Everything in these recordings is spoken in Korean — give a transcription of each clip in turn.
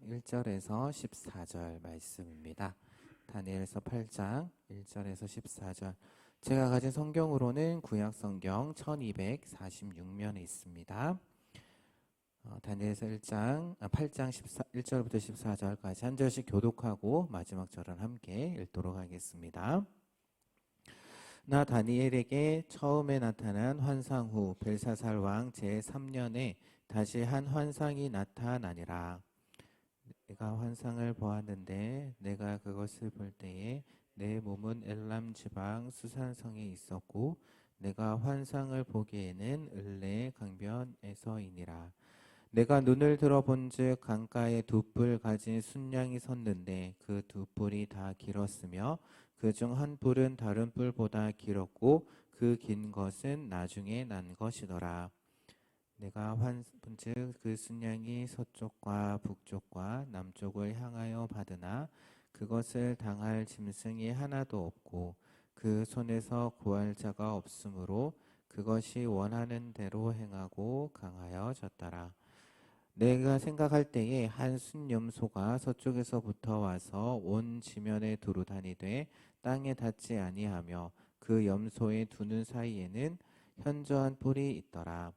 1절에서 14절 말씀입니다. 다니엘서 8장 1절에서 14절. 제가 가진 성경으로는 구약 성경 1246면에 있습니다. 다니엘서 8장 1절부터 14절까지 한 절씩 교독하고 마지막 절은 함께 읽도록 하겠습니다. 나 다니엘에게 처음에 나타난 환상 후 벨사살 왕 제3년에 다시 한 환상이 나타나니라. 내가 환상을 보았는데 내가 그것을 볼 때에 내 몸은 엘람 지방 수산성에 있었고 내가 환상을 보기에는 을레 강변에서이니라. 내가 눈을 들어본즉 강가에 두 뿔 가진 순양이 섰는데 그 두 뿔이 다 길었으며 그 중 한 뿔은 다른 뿔보다 길었고 그 긴 것은 나중에 난 것이더라. 내가 본즉 그 순양이 서쪽과 북쪽과 남쪽을 향하여 받으나 그것을 당할 짐승이 하나도 없고 그 손에서 구할 자가 없으므로 그것이 원하는 대로 행하고 강하여졌더라. 내가 생각할 때에 한 순염소가 서쪽에서부터 와서 온 지면에 두루 다니되 땅에 닿지 아니하며 그 염소의 두 눈 사이에는 현저한 뿔이 있더라.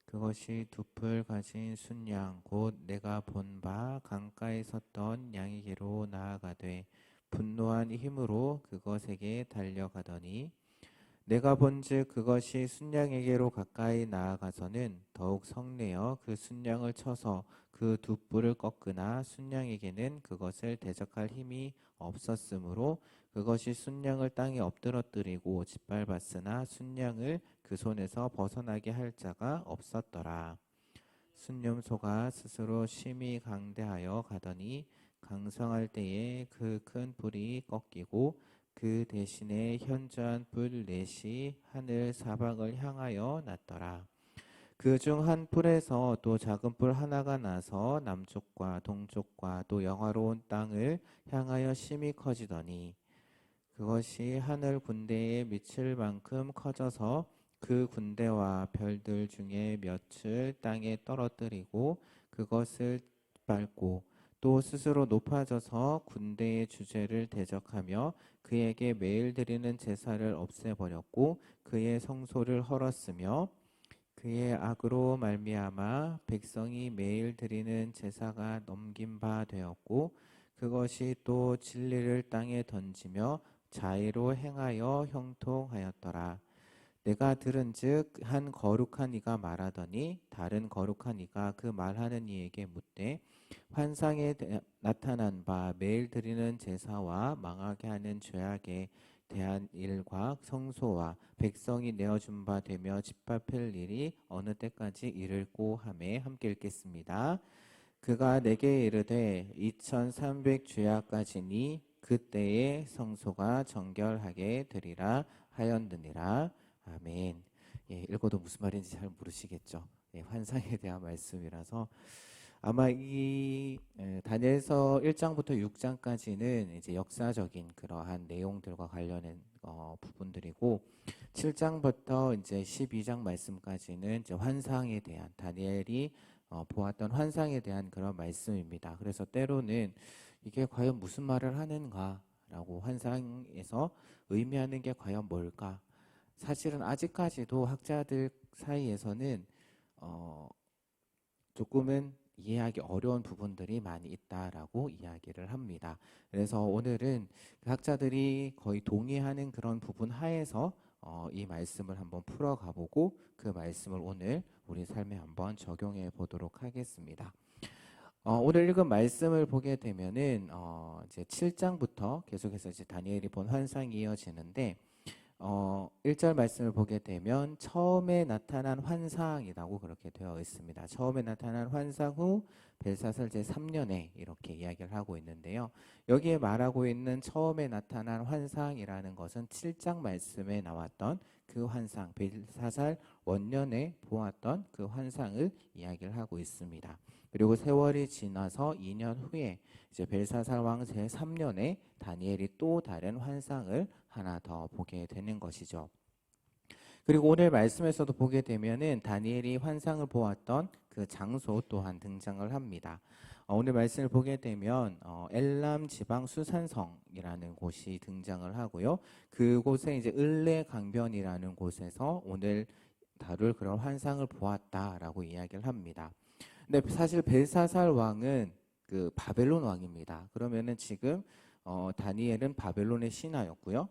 그것이 두 뿔 가진 순양 곧 내가 본 바 강가에 섰던 양에게로 나아가되 분노한 힘으로 그것에게 달려가더니 내가 본즉 그것이 순양에게로 가까이 나아가서는 더욱 성내어 그 순양을 쳐서 그 두 뿔을 꺾으나 순양에게는 그것을 대적할 힘이 없었으므로 그것이 순양을 땅에 엎드러뜨리고 짓밟았으나 순양을 그 손에서 벗어나게 할 자가 없었더라. 순염소가 스스로 심히 강대하여 가더니 강성할 때에 그 큰 뿔이 꺾이고 그 대신에 현저한 뿔 넷이 하늘 사방을 향하여 났더라. 그 중 한 뿔에서 또 작은 뿔 하나가 나서 남쪽과 동쪽과 또 영화로운 땅을 향하여 심히 커지더니 그것이 하늘 군대에 미칠 만큼 커져서 그 군대와 별들 중에 몇을 땅에 떨어뜨리고 그것을 밟고 또 스스로 높아져서 군대의 주제를 대적하며 그에게 매일 드리는 제사를 없애버렸고 그의 성소를 헐었으며 그의 악으로 말미암아 백성이 매일 드리는 제사가 넘긴 바 되었고 그것이 또 진리를 땅에 던지며 자의로 행하여 형통하였더라. 내가 들은즉 한 거룩한 이가 말하더니 다른 거룩한 이가 그 말하는 이에게 묻되 환상에 나타난 바 매일 드리는 제사와 망하게 하는 죄악에 대한 일과 성소와 백성이 내어준 바 되며 짓밟힐 일이 어느 때까지 이를꼬 하매 함께 읽겠습니다. 그가 내게 이르되 2300 죄악까지니 그때에 성소가 정결하게 되리라 하였느니라. 아멘. 예, 읽어도 무슨 말인지 잘 모르시겠죠. 예, 환상에 대한 말씀이라서 아마 이 다니엘서 1장부터 6장까지는 이제 역사적인 그러한 내용들과 관련된 부분들이고 7장부터 이제 12장 말씀까지는 이제 환상에 대한 다니엘이 보았던 환상에 대한 그런 말씀입니다. 그래서 때로는 이게 과연 무슨 말을 하는가라고 환상에서 의미하는 게 과연 뭘까? 사실은 아직까지도 학자들 사이에서는 조금은 이해하기 어려운 부분들이 많이 있다라고 이야기를 합니다. 그래서 오늘은 학자들이 거의 동의하는 그런 부분 하에서 이 말씀을 한번 풀어가 보고 그 말씀을 오늘 우리 삶에 한번 적용해 보도록 하겠습니다. 오늘 읽은 말씀을 보게 되면은 이제 7장부터 계속해서 이제 다니엘이 본 환상이 이어지는데 1절 말씀을 보게 되면 처음에 나타난 환상이라고 그렇게 되어 있습니다. 처음에 나타난 환상 후 벨사살 제3년에 이렇게 이야기를 하고 있는데요. 여기에 말하고 있는 처음에 나타난 환상이라는 것은 7장 말씀에 나왔던 그 환상, 벨사살 원년에 보았던 그 환상을 이야기를 하고 있습니다. 그리고 세월이 지나서 2년 후에 이제 벨사살 왕 제3년에 다니엘이 또 다른 환상을 하나 더 보게 되는 것이죠. 그리고 오늘 말씀에서도 보게 되면은 다니엘이 환상을 보았던 그 장소 또한 등장을 합니다. 오늘 말씀을 보게 되면 엘람 지방 수산성이라는 곳이 등장을 하고요. 그곳에 이제 을레강변이라는 곳에서 오늘 다룰 그런 환상을 보았다라고 이야기를 합니다. 근데 사실 벨사살 왕은 그 바벨론 왕입니다. 그러면은 지금 다니엘은 바벨론의 신하였고요.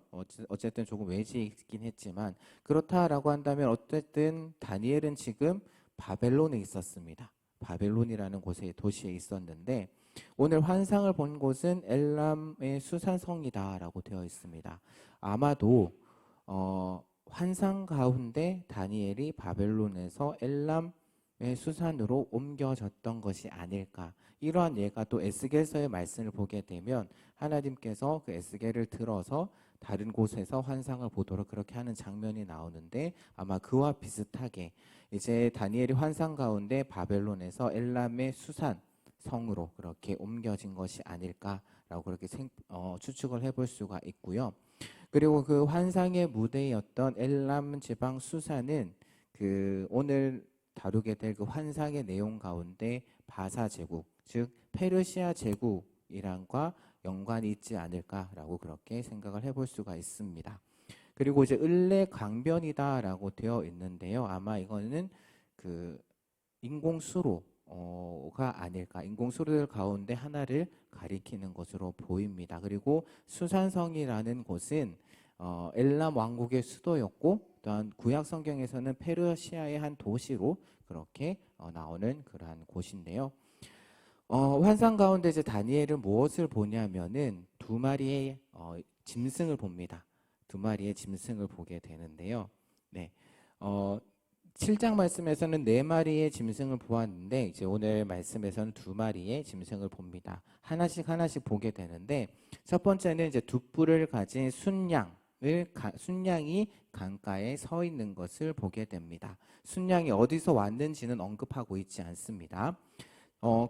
어쨌든 조금 외지에 있긴 했지만 그렇다라고 한다면 어쨌든 다니엘은 지금 바벨론에 있었습니다. 바벨론이라는 곳에 도시에 있었는데 오늘 환상을 본 곳은 엘람의 수산성이다라고 되어 있습니다. 아마도 환상 가운데 다니엘이 바벨론에서 엘람의 수산으로 옮겨졌던 것이 아닐까. 이러한 예가 또 에스겔서의 말씀을 보게 되면 하나님께서 그 에스겔을 들어서 다른 곳에서 환상을 보도록 그렇게 하는 장면이 나오는데 아마 그와 비슷하게 이제 다니엘이 환상 가운데 바벨론에서 엘람의 수산 성으로 그렇게 옮겨진 것이 아닐까라고 그렇게 추측을 해볼 수가 있고요. 그리고 그 환상의 무대였던 엘람 지방 수산은 그 오늘 다루게 될 그 환상의 내용 가운데 바사 제국, 즉 페르시아 제국이란과 연관이 있지 않을까라고 그렇게 생각을 해볼 수가 있습니다. 그리고 이제 을레 강변이다라고 되어 있는데요. 아마 이거는 그 인공수로가 아닐까. 인공수로들 가운데 하나를 가리키는 것으로 보입니다. 그리고 수산성이라는 곳은 엘람 왕국의 수도였고 또한 구약 성경에서는 페르시아의 한 도시로 그렇게 나오는 그러한 곳인데요. 환상 가운데 이제 다니엘은 무엇을 보냐면은 두 마리의 짐승을 봅니다. 두 마리의 짐승을 보게 되는데요. 네. 7장 말씀에서는 네 마리의 짐승을 보았는데 이제 오늘 말씀에서는 두 마리의 짐승을 봅니다. 하나씩 보게 되는데 첫 번째는 이제 두 뿔을 가진 순양이 강가에 서 있는 것을 보게 됩니다. 순양이 어디서 왔는지는 언급하고 있지 않습니다.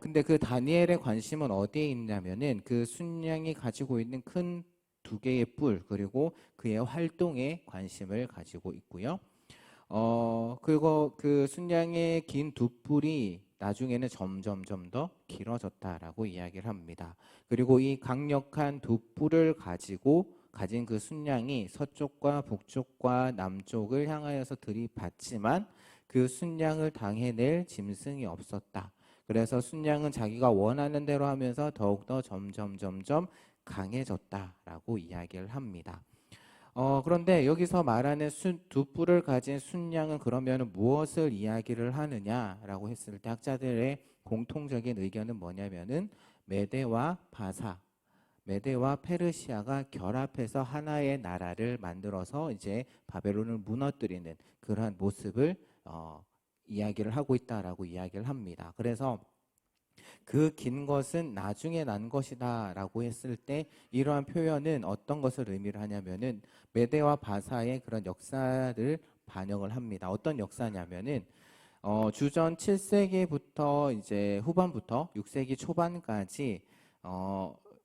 근데 그 다니엘의 관심은 어디에 있냐면은 그 순양이 가지고 있는 큰 두 개의 뿔 그리고 그의 활동에 관심을 가지고 있고요. 그리고 그 순양의 긴 두 뿔이 나중에는 점점 더 길어졌다라고 이야기를 합니다. 그리고 이 강력한 두 뿔을 가진 그 순양이 서쪽과 북쪽과 남쪽을 향하여서 들이받지만 그 순양을 당해낼 짐승이 없었다. 그래서 순양은 자기가 원하는 대로 하면서 더욱더 점점 강해졌다라고 이야기를 합니다. 그런데 여기서 말하는 두 뿔을 가진 순양은 그러면 무엇을 이야기를 하느냐라고 했을 때 학자들의 공통적인 의견은 뭐냐면은 메대와 페르시아가 결합해서 하나의 나라를 만들어서 이제 바벨론을 무너뜨리는 그러한 모습을 이야기를 하고 있다라고 이야기를 합니다. 그래서 그 긴 것은 나중에 난 것이다 라고 했을 때 이러한 표현은 어떤 것을 의미를 하냐면은 메대와 바사의 그런 역사를 반영을 합니다. 어떤 역사냐면은 주전 7세기부터 이제 후반부터 6세기 초반까지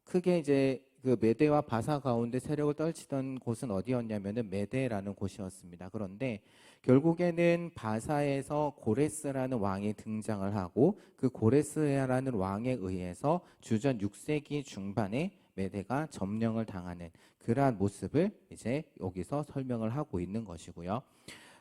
크게 이제 그 메대와 바사 가운데 세력을 떨치던 곳은 어디였냐면은 메대라는 곳이었습니다. 그런데 결국에는 바사에서 고레스라는 왕이 등장을 하고 그 고레스라는 왕에 의해서 주전 6세기 중반에 메대가 점령을 당하는 그러한 모습을 이제 여기서 설명을 하고 있는 것이고요.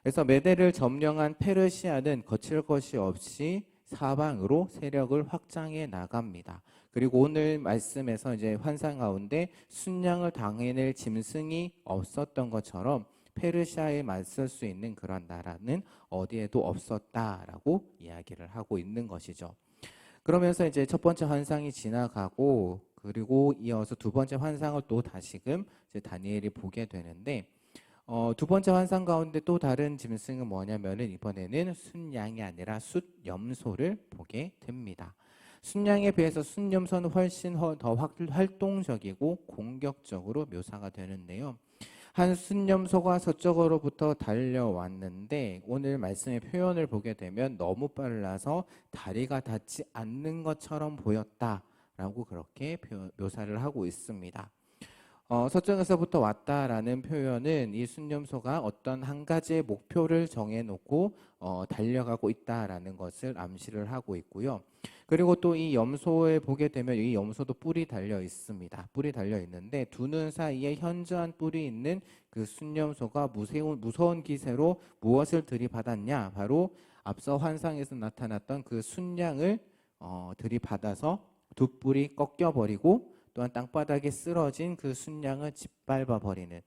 그래서 메대를 점령한 페르시아는 거칠 것이 없이 사방으로 세력을 확장해 나갑니다. 그리고 오늘 말씀에서 이제 환상 가운데 순양을 당해낼 짐승이 없었던 것처럼 페르시아에 맞설 수 있는 그런 나라는 어디에도 없었다라고 이야기를 하고 있는 것이죠. 그러면서 이제 첫 번째 환상이 지나가고 그리고 이어서 두 번째 환상을 또 다시금 이제 다니엘이 보게 되는데 두 번째 환상 가운데 또 다른 짐승은 뭐냐면은 이번에는 순양이 아니라 숫염소를 보게 됩니다. 순양에 비해서 숫염소는 훨씬 더 활동적이고 공격적으로 묘사가 되는데요. 한 숫염소가 서쪽으로부터 달려왔는데 오늘 말씀의 표현을 보게 되면 너무 빨라서 다리가 닿지 않는 것처럼 보였다라고 그렇게 묘사를 하고 있습니다. 서쪽에서부터 왔다라는 표현은 이 순념소가 어떤 한 가지의 목표를 정해놓고 달려가고 있다라는 것을 암시를 하고 있고요. 그리고 또 이 염소에 보게 되면 이 염소도 뿔이 달려 있습니다. 뿔이 달려 있는데 두 눈 사이에 현저한 뿔이 있는 그 순념소가 무서운 기세로 무엇을 들이받았냐? 바로 앞서 환상에서 나타났던 그 순양을 들이받아서 두 뿔이 꺾여버리고 또한 땅바닥에 쓰러진 그 순양을 짓밟아 버리는,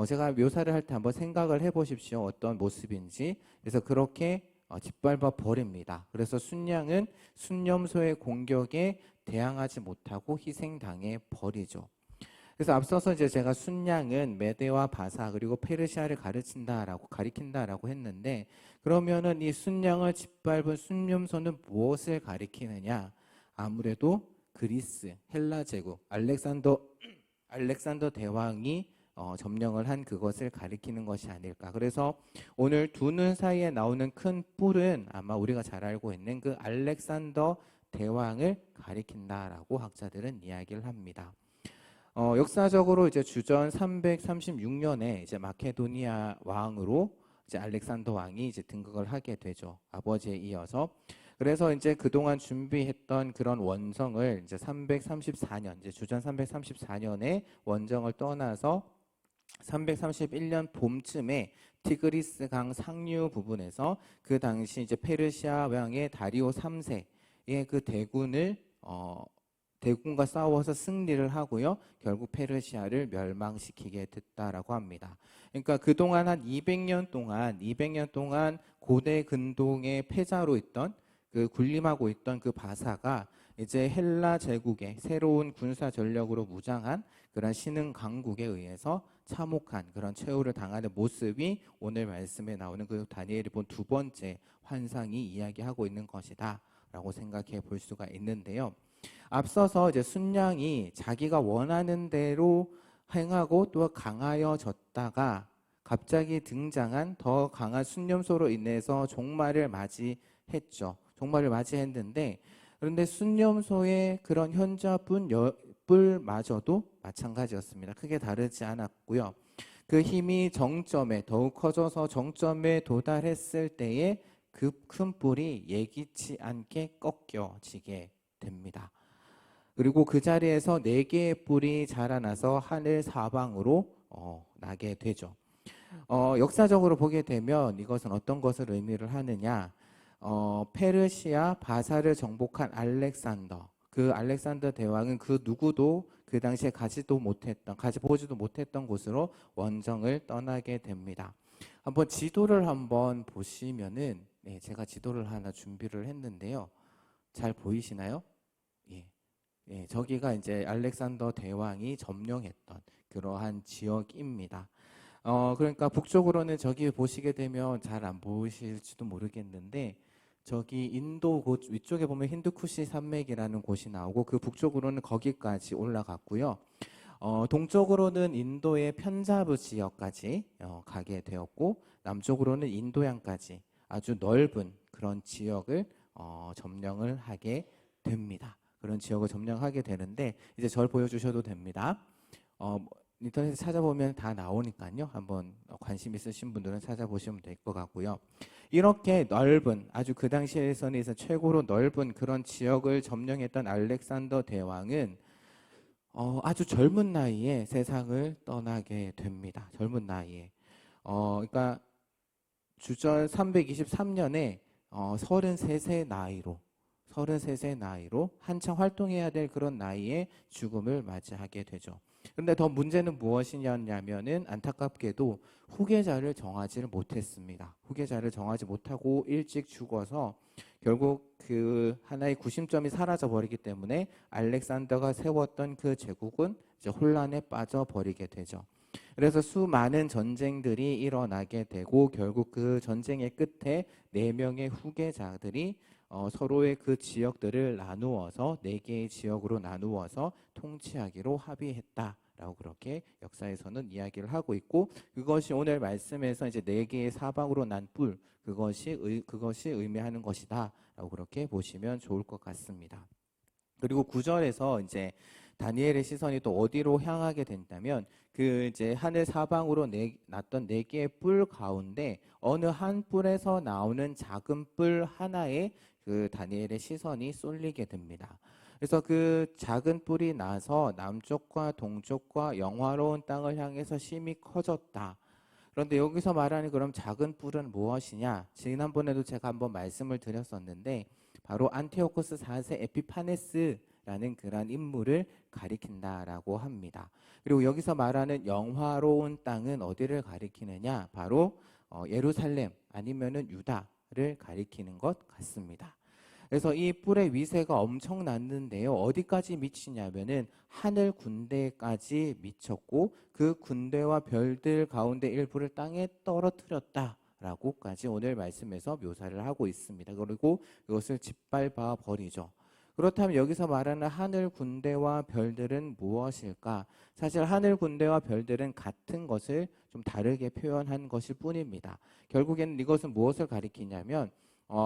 제가 묘사를 할 때 한번 생각을 해보십시오. 어떤 모습인지. 그래서 그렇게 짓밟아 버립니다. 그래서 순양은 순념소의 공격에 대항하지 못하고 희생당해 버리죠. 그래서 앞서서 이제 제가 순양은 메대와 바사 그리고 페르시아를 가리킨다라고 했는데, 그러면은 이 순양을 짓밟은 순념소는 무엇을 가리키느냐? 아무래도 그리스, 헬라 제국, 알렉산더 대왕이 점령을 한 그것을 가리키는 것이 아닐까. 그래서 오늘 두 눈 사이에 나오는 큰 뿔은 아마 우리가 잘 알고 있는 그 알렉산더 대왕을 가리킨다라고 학자들은 이야기를 합니다. 역사적으로 이제 주전 336년에 이제 마케도니아 왕으로 이제 알렉산더 왕이 이제 등극을 하게 되죠. 아버지에 이어서. 그래서 이제 그동안 준비했던 그런 원정을 이제 334년, 이제 주전 334년에 원정을 떠나서 331년 봄쯤에 티그리스 강 상류 부분에서 그 당시 이제 페르시아 왕의 다리오 3세의 그 대군과 싸워서 승리를 하고요. 결국 페르시아를 멸망시키게 됐다라고 합니다. 그러니까 그동안 한 200년 동안 고대 근동의 패자로 있던 그 군림하고 있던 그 바사가 이제 헬라 제국의 새로운 군사 전력으로 무장한 그런 신흥 강국에 의해서 참혹한 그런 최후를 당하는 모습이 오늘 말씀에 나오는 그 다니엘이 본 두 번째 환상이 이야기하고 있는 것이다라고 생각해 볼 수가 있는데요. 앞서서 이제 순양이 자기가 원하는 대로 행하고 또 강하여졌다가 갑자기 등장한 더 강한 순념소로 인해서 종말을 맞이했죠. 종말을 맞이했는데, 그런데 순념소의 그런 현저뿐 마찬가지였습니다. 크게 다르지 않았고요. 그 힘이 정점에 더욱 커져서 정점에 도달했을 때에 그 큰 뿔이 예기치 않게 꺾여지게 됩니다. 그리고 그 자리에서 4개의 뿔이 자라나서 하늘 사방으로 나게 되죠. 역사적으로 보게 되면 이것은 어떤 것을 의미를 하느냐? 페르시아 바사를 정복한 알렉산더, 그 알렉산더 대왕은 그 누구도 그 당시에 가지 보지도 못했던 곳으로 원정을 떠나게 됩니다. 한번 지도를 한번 보시면은, 네, 제가 지도를 하나 준비를 했는데요. 잘 보이시나요? 예, 저기가 이제 알렉산더 대왕이 점령했던 그러한 지역입니다. 그러니까 북쪽으로는 저기 보시게 되면 잘 안 보이실지도 모르겠는데, 저기 인도 곳 위쪽에 보면 힌두쿠시 산맥이라는 곳이 나오고, 그 북쪽으로는 거기까지 올라갔고요. 동쪽으로는 인도의 편자브 지역까지 가게 되었고, 남쪽으로는 인도양까지 아주 넓은 그런 지역을 점령을 하게 됩니다. 그런 지역을 점령하게 되는데, 이제 절 보여주셔도 됩니다. 인터넷에 찾아보면 다 나오니까요. 한번 관심 있으신 분들은 찾아보시면 될 것 같고요. 이렇게 넓은, 아주 그 당시에서는 최고로 넓은 그런 지역을 점령했던 알렉산더 대왕은 아주 젊은 나이에 세상을 떠나게 됩니다. 젊은 나이에. 그러니까 주전 323년에 33세 나이로 한창 활동해야 될 그런 나이에 죽음을 맞이하게 되죠. 그런데 더 문제는 무엇이냐면은 안타깝게도 후계자를 정하지를 못했습니다. 후계자를 정하지 못하고 일찍 죽어서 결국 그 하나의 구심점이 사라져 버리기 때문에 알렉산더가 세웠던 그 제국은 이제 혼란에 빠져 버리게 되죠. 그래서 수많은 전쟁들이 일어나게 되고, 결국 그 전쟁의 끝에 4명의 후계자들이 서로의 그 지역들을 나누어서 4개의 지역으로 나누어서 통치하기로 합의했다라고 그렇게 역사에서는 이야기를 하고 있고, 그것이 오늘 말씀에서 이제 4개의 사방으로 난 뿔, 그것이 의미하는 것이다라고 그렇게 보시면 좋을 것 같습니다. 그리고 9절에서 이제 다니엘의 시선이 또 어디로 향하게 된다면 그 이제 하늘 사방으로 났던 네 개의 뿔 가운데 어느 한 뿔에서 나오는 작은 뿔 하나에 그 다니엘의 시선이 쏠리게 됩니다. 그래서 그 작은 뿔이 나서 남쪽과 동쪽과 영화로운 땅을 향해서 심히 커졌다. 그런데 여기서 말하는 그럼 작은 뿔은 무엇이냐? 지난번에도 제가 한번 말씀을 드렸었는데 바로 안티오코스 4세 에피파네스라는 그러한 인물을 가리킨다라고 합니다. 그리고 여기서 말하는 영화로운 땅은 어디를 가리키느냐? 바로 예루살렘 아니면은 유다를 가리키는 것 같습니다. 그래서 이 뿔의 위세가 엄청났는데요. 어디까지 미치냐면은 하늘 군대까지 미쳤고 그 군대와 별들 가운데 일부를 땅에 떨어뜨렸다라고까지 오늘 말씀에서 묘사를 하고 있습니다. 그리고 이것을 짓밟아 버리죠. 그렇다면 여기서 말하는 하늘 군대와 별들은 무엇일까? 사실 하늘 군대와 별들은 같은 것을 좀 다르게 표현한 것일 뿐입니다. 결국에는 이것은 무엇을 가리키냐면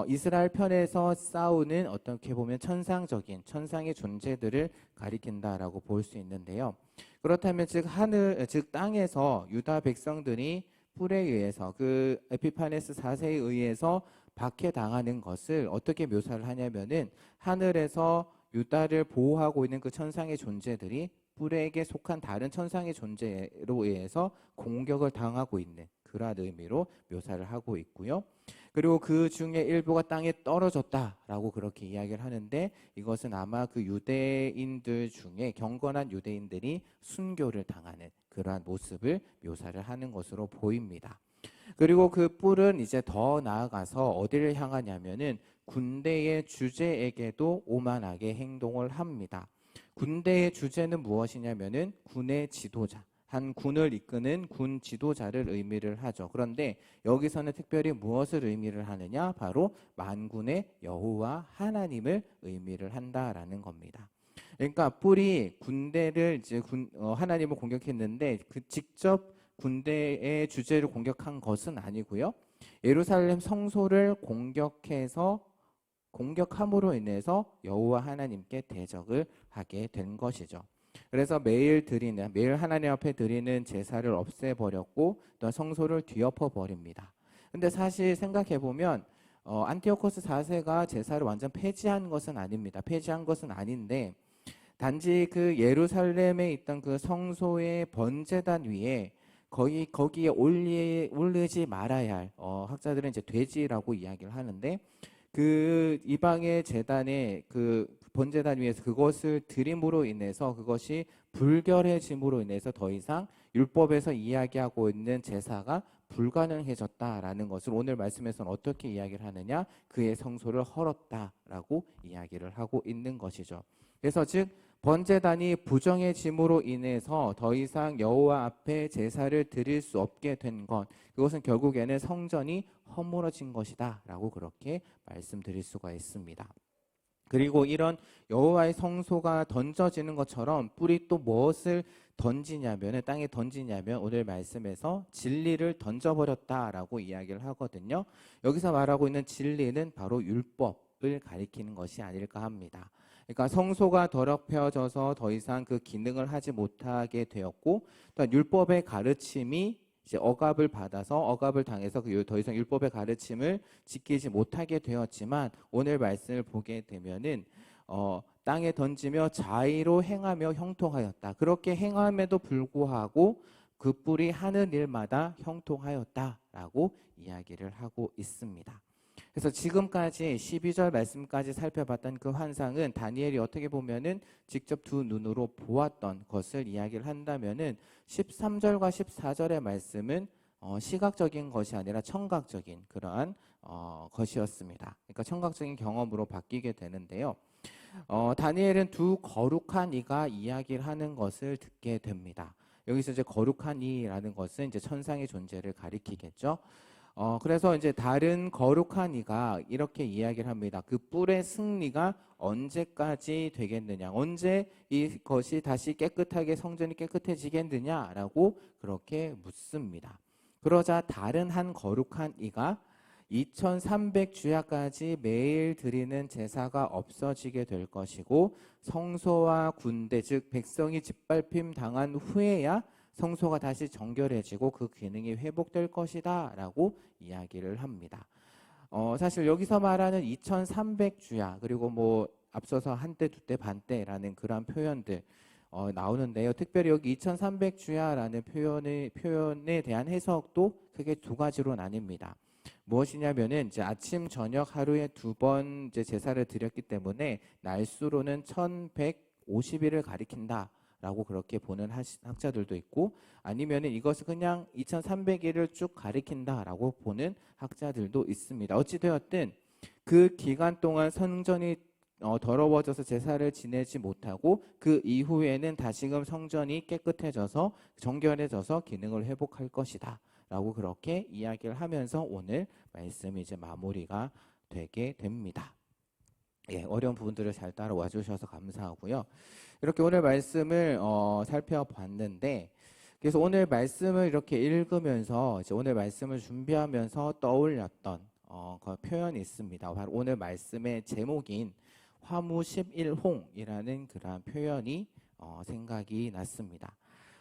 이스라엘 편에서 싸우는 어떻게 보면 천상적인 천상의 존재들을 가리킨다라고 볼 수 있는데요. 그렇다면 즉 땅에서 유다 백성들이 뿔에 의해서 그 에피파네스 4세에 의해서 박해당하는 것을 어떻게 묘사를 하냐면은 하늘에서 유다를 보호하고 있는 그 천상의 존재들이 뿔에게 속한 다른 천상의 존재로 의해서 공격을 당하고 있는 그러한 의미로 묘사를 하고 있고요. 그리고 그 중에 일부가 땅에 떨어졌다라고 그렇게 이야기를 하는데 이것은 아마 그 유대인들 중에 경건한 유대인들이 순교를 당하는 그러한 모습을 묘사를 하는 것으로 보입니다. 그리고 그 뿔은 이제 더 나아가서 어디를 향하냐면은 군대의 주제에게도 오만하게 행동을 합니다. 군대의 주제는 무엇이냐면은 군의 지도자. 한 군을 이끄는 군 지도자를 의미를 하죠. 그런데 여기서는 특별히 무엇을 의미를 하느냐? 바로 만군의 여호와 하나님을 의미를 한다라는 겁니다. 그러니까 뿔이 군대를 이제 하나님을 공격했는데 그 직접 군대의 주제를 공격한 것은 아니고요. 예루살렘 성소를 공격함으로 인해서 여호와 하나님께 대적을 하게 된 것이죠. 그래서 매일 하나님 앞에 드리는 제사를 없애버렸고 또 성소를 뒤엎어 버립니다. 근데 사실 생각해 보면 안티오코스 4세가 제사를 완전 폐지한 것은 아닙니다. 폐지한 것은 아닌데 단지 그 예루살렘에 있던 그 성소의 번제단 위에 거기에 올리지 말아야 할 학자들은 이제 돼지라고 이야기를 하는데 그 이방의 제단에 그 번제단 위에서 그것을 드림으로 인해서 그것이 불결해짐으로 인해서 더 이상 율법에서 이야기하고 있는 제사가 불가능해졌다라는 것을 오늘 말씀에서는 어떻게 이야기를 하느냐? 그의 성소를 헐었다라고 이야기를 하고 있는 것이죠. 그래서 즉 번제단이 부정해짐으로 인해서 더 이상 여호와 앞에 제사를 드릴 수 없게 된 것, 그것은 결국에는 성전이 허물어진 것이다 라고 그렇게 말씀드릴 수가 있습니다. 그리고 이런 여호와의 성소가 던져지는 것처럼 뿔이 또 무엇을 땅에 던지냐면 오늘 말씀에서 진리를 던져버렸다라고 이야기를 하거든요. 여기서 말하고 있는 진리는 바로 율법을 가리키는 것이 아닐까 합니다. 그러니까 성소가 더럽혀져서 더 이상 그 기능을 하지 못하게 되었고 또 율법의 가르침이 이제 억압을 당해서 더 이상 율법의 가르침을 지키지 못하게 되었지만 오늘 말씀을 보게 되면은 땅에 던지며 자의로 행하며 형통하였다. 그렇게 행함에도 불구하고 그 뿔이 하는 일마다 형통하였다라고 이야기를 하고 있습니다. 그래서 지금까지 12절 말씀까지 살펴봤던 그 환상은 다니엘이 어떻게 보면은 직접 두 눈으로 보았던 것을 이야기를 한다면은 13절과 14절의 말씀은 시각적인 것이 아니라 청각적인 그러한 것이었습니다. 그러니까 청각적인 경험으로 바뀌게 되는데요. 다니엘은 두 거룩한 이가 이야기를 하는 것을 듣게 됩니다. 여기서 이제 거룩한 이라는 것은 이제 천상의 존재를 가리키겠죠. 그래서 이제 다른 거룩한 이가 이렇게 이야기를 합니다. 그 뿔의 승리가 언제까지 되겠느냐? 언제 이것이 다시 성전이 깨끗해지겠느냐라고 그렇게 묻습니다. 그러자 다른 한 거룩한 이가 2300주야까지 매일 드리는 제사가 없어지게 될 것이고 성소와 군대 즉 백성이 짓밟힘 당한 후에야 성소가 다시 정결해지고 그 기능이 회복될 것이다 라고 이야기를 합니다. 사실 여기서 말하는 2300주야 그리고 뭐 앞서서 한때 두때 반때라는 그런 표현들 나오는데요. 특별히 여기 2300주야라는 표현에 대한 해석도 크게 두 가지로 나뉩니다. 무엇이냐면은 이제 아침 저녁 하루에 두 번 이제 제사를 드렸기 때문에 날수로는 1150일을 가리킨다라고 그렇게 보는 학자들도 있고 아니면은 이것을 그냥 2300일을 쭉 가리킨다라고 보는 학자들도 있습니다. 어찌 되었든 그 기간 동안 성전이 더러워져서 제사를 지내지 못하고 그 이후에는 다시금 성전이 깨끗해져서 정결해져서 기능을 회복할 것이다 라고 그렇게 이야기를 하면서 오늘 말씀이 이제 마무리가 되게 됩니다. 예, 어려운 부분들을 잘 따라와 주셔서 감사하고요. 이렇게 오늘 말씀을 살펴봤는데 그래서 오늘 말씀을 이렇게 읽으면서 이제 오늘 말씀을 준비하면서 떠올렸던 그 표현이 있습니다. 바로 오늘 말씀의 제목인 화무 11홍이라는 그러한 표현이 생각이 났습니다.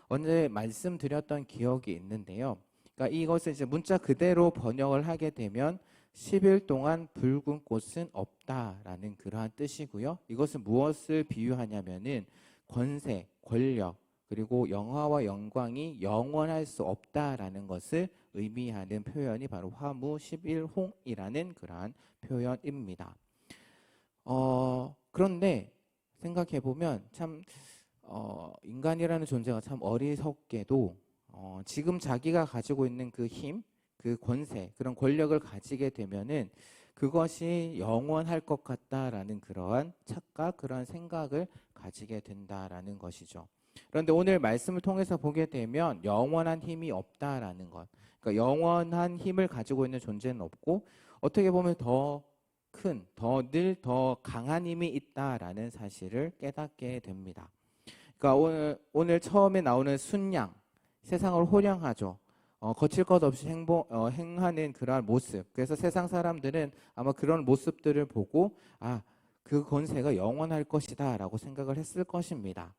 오늘 말씀드렸던 기억이 있는데요. 그러니까 이것을 이제 문자 그대로 번역을 하게 되면 10일 동안 붉은 꽃은 없다라는 그러한 뜻이고요. 이것은 무엇을 비유하냐면은 권세, 권력, 그리고 영화와 영광이 영원할 수 없다라는 것을 의미하는 표현이 바로 화무 11홍이라는 그러한 표현입니다. 그런데 생각해 보면 참 인간이라는 존재가 참 어리석게도 지금 자기가 가지고 있는 그 힘, 그 권세, 그런 권력을 가지게 되면은 그것이 영원할 것 같다라는 그러한 착각, 그러한 생각을 가지게 된다라는 것이죠. 그런데 오늘 말씀을 통해서 보게 되면 영원한 힘이 없다라는 것. 그러니까 영원한 힘을 가지고 있는 존재는 없고 어떻게 보면 더 큰, 더 강한 힘이 있다라는 사실을 깨닫게 됩니다. 그러니까 오늘 처음에 나오는 순양, 세상을 호령하죠. 거칠 것 없이 행하는 그러한 모습. 그래서 세상 사람들은 아마 그런 모습들을 보고 그 권세가 영원할 것이다 라고 생각을 했을 것입니다.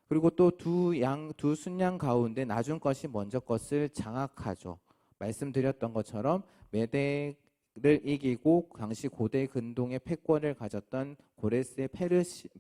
그리고 또 두 순양 가운데 나중 것이 먼저 것을 장악하죠. 말씀드렸던 것처럼 메덱을 이기고 당시 고대 근동의 패권을 가졌던 고레스의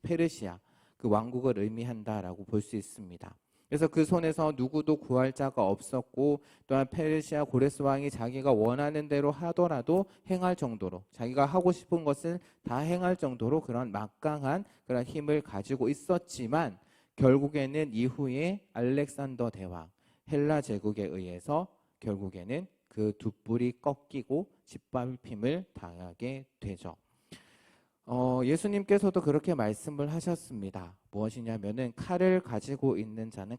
페르시아 그 왕국을 의미한다라고 볼 수 있습니다. 그래서 그 손에서 누구도 구할 자가 없었고 또한 페르시아 고레스 왕이 자기가 원하는 대로 하더라도 행할 정도로 자기가 하고 싶은 것을 다 행할 정도로 그런 막강한 그런 힘을 가지고 있었지만 결국에는 이후에 알렉산더 대왕 헬라 제국에 의해서 결국에는 그 두 뿔이 꺾이고 짓밟힘을 당하게 되죠. 예수님께서도 그렇게 말씀을 하셨습니다. 무엇이냐면은 칼을 가지고 있는 자는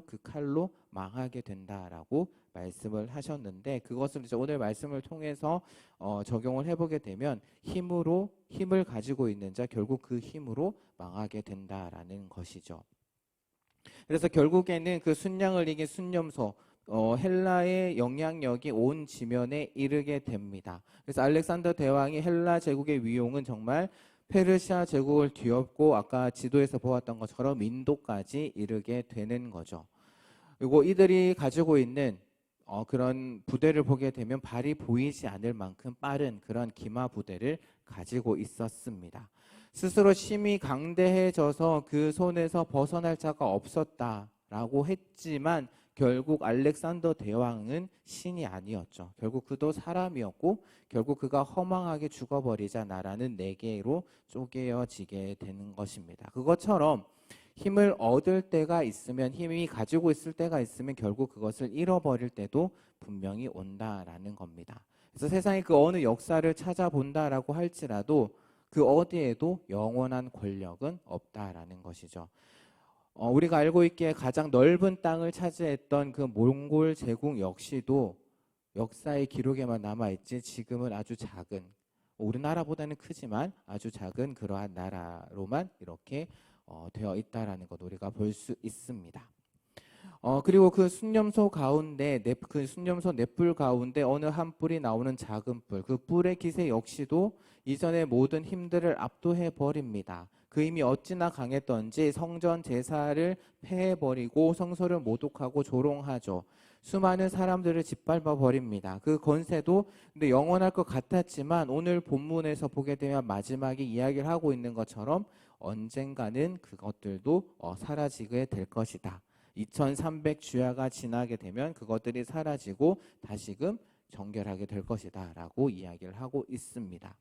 그 칼로 망하게 된다라고 말씀을 하셨는데 그것을 이제 오늘 말씀을 통해서 적용을 해보게 되면 힘을 가지고 있는 자 결국 그 힘으로 망하게 된다라는 것이죠. 그래서 결국에는 그 순양을 이긴 순념소 헬라의 영향력이 온 지면에 이르게 됩니다. 그래서 알렉산더 대왕이 헬라 제국의 위용은 정말 페르시아 제국을 뒤엎고 아까 지도에서 보았던 것처럼 인도까지 이르게 되는 거죠. 그리고 이들이 가지고 있는 그런 부대를 보게 되면 발이 보이지 않을 만큼 빠른 그런 기마 부대를 가지고 있었습니다. 스스로 힘이 강대해져서 그 손에서 벗어날 자가 없었다라고 했지만 결국 알렉산더 대왕은 신이 아니었죠. 결국 그도 사람이었고 결국 그가 허망하게 죽어버리자 나라는 네 개로 쪼개어지게 되는 것입니다. 그것처럼 힘을 얻을 때가 있으면 힘이 가지고 있을 때가 있으면 결국 그것을 잃어버릴 때도 분명히 온다라는 겁니다. 그래서 세상의 그 어느 역사를 찾아본다라고 할지라도 그 어디에도 영원한 권력은 없다라는 것이죠. 우리가 알고 있기에 가장 넓은 땅을 차지했던 그 몽골 제국 역시도 역사의 기록에만 남아있지 지금은 아주 작은 우리나라보다는 크지만 아주 작은 그러한 나라로만 이렇게 되어 있다라는 것 우리가 볼 수 있습니다. 그리고 그 순념소 가운데, 그 순념소 넷불 가운데 어느 한 뿔이 나오는 작은 뿔, 그 뿔의 기세 역시도 이전의 모든 힘들을 압도해 버립니다. 그 힘이 어찌나 강했던지 성전 제사를 폐해버리고 성소를 모독하고 조롱하죠. 수많은 사람들을 짓밟아 버립니다. 그 권세도 근데 영원할 것 같았지만 오늘 본문에서 보게 되면 마지막에 이야기를 하고 있는 것처럼 언젠가는 그것들도 사라지게 될 것이다. 2300 주야가 지나게 되면 그것들이 사라지고 다시금 정결하게 될 것이다 라고 이야기를 하고 있습니다.